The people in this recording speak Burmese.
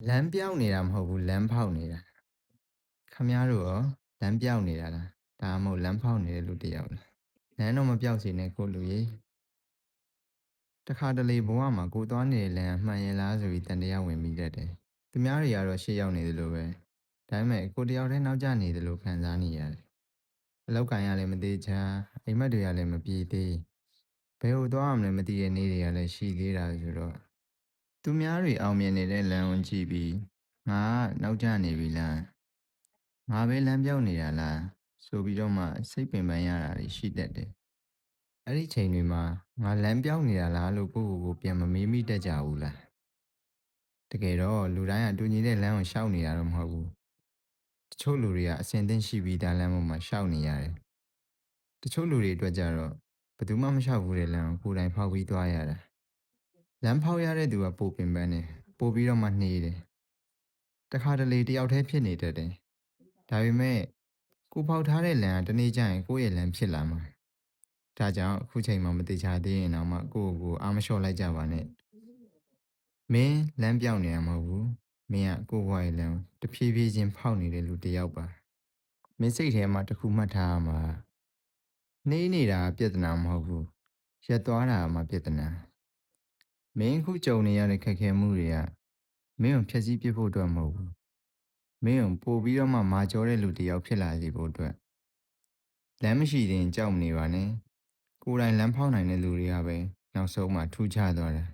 လမ်းပြောင်းနေတာမဟုတ်ဘူးလမ်းဖောက်နေတာခမားတို့ရောလမ်းပြောင်းနေတာလားဒါမှမဟုတ်လမ်းဖောက်နေတဲ့လူတစ်ယောက်လားလမ်းတော့မပြောက်စေနဲ့ကိုလူကြီးတခါတလေဘဝမှာကိုသွားနေတဲ့လမ်းအမှန်ရဲ့လားဆိုပြီးတန်တရားဝင်ပြီးတတ်တယ်သူများတွေကတော့ရှေ့ရောက်နေသလိုပဲဒါပေမဲ့ကိုတယောက်တည်းနောက်ကျနေသလိုခံစားနေရတယ်အလောက်ကင်ရလည်းမသေးချာအိမ်မက်တွေကလည်းမပြေသေးဘယ်ကိုသွားရမလဲမသိတဲ့နေ့တွေကလည်းရှိသေးတာဆိုတော့သူများတွေအောင်မြင်နေတဲ့လမ်းကိုကြည့်ပြီးငါကနောက်ကျနေပြီလားငါပဲလမ်းပြောင်းနေတာလားဆိုပြီးတော့မှစိတ်ပင်ပန်းရတာတွေရှိတတ်တယ်။အဲ့ဒီချိန်တွေမှာငါလမ်းပြောင်းနေတာလားလို့ကိုယ့်ကိုယ်ကိုပြန်မမေးမိတတ်ကြဘူးလား။တကယ်တော့လူတိုင်းကတူညီတဲ့လမ်းကိုရှောက်နေတာတော့မဟုတ်ဘူး။တချို့လူတွေကအဆင်သင့်ရှိပြီးသားလမ်းပေါ်မှာရှောက်နေရတယ်။တချို့လူတွေအတွက်ကြတော့ဘယ်သူမှမရှောက်ဘူးတဲ့လမ်းကိုကိုယ်တိုင်ဖောက်ပြီးသွားရတာ။လမ်းဖောက်ရတဲ့သူကပိုပင်ပန်းတယ်ပိုပြီးတော့မှနှေးတယ်။တခါတလေတယောက်တည်းဖြစ်နေတတ်တယ်။ဒါပေမဲ့ကိုဖောက်ထားတဲ့လမ်းကတနေ့ကျရင်ကိုယ့်ရဲ့လမ်းဖြစ်လာမှာ။ဒါကြောင့်အခုချိန်မှာမတိချာသေးရင်တော့မှကိုယ့်ကိုယ်အားမလျှော့လိုက်ကြပါနဲ့။မင်းလမ်းပြောင်းနေတာမဟုတ်ဘူး။မင်းကကိုယ့်ဘဝရဲ့လမ်းကိုတဖြည်းဖြည်းချင်းဖောက်နေတဲ့လူတစ်ယောက်ပါ။မင်းစိတ်ထဲမှာတစ်ခုမှတ်ထားရမှာနှေးနေတာကပြဿနာမဟုတ်ဘူး။ရက်သွားတာမှပြဿနာ။မင်းအခုကြုံနေရတဲ့ခက်ခဲမှုတွေကမင်းကိုဖျက်ဆီးပစ်ဖို့အတွက်မဟုတ်ဘူး။မင်းကိုပို့ပြီးတော့မှမာကျောတဲ့လူတစ်ယောက်ဖြစ်လာစေဖို့အတွက်လမ်းမရှိသေးရင်ကြောက်မနေပါနဲ့ကိုယ်တိုင်လမ်းဖောက်နိုင်တဲ့လူတွေကပဲနောက်ဆုံးမှထူးခြားသွားတာ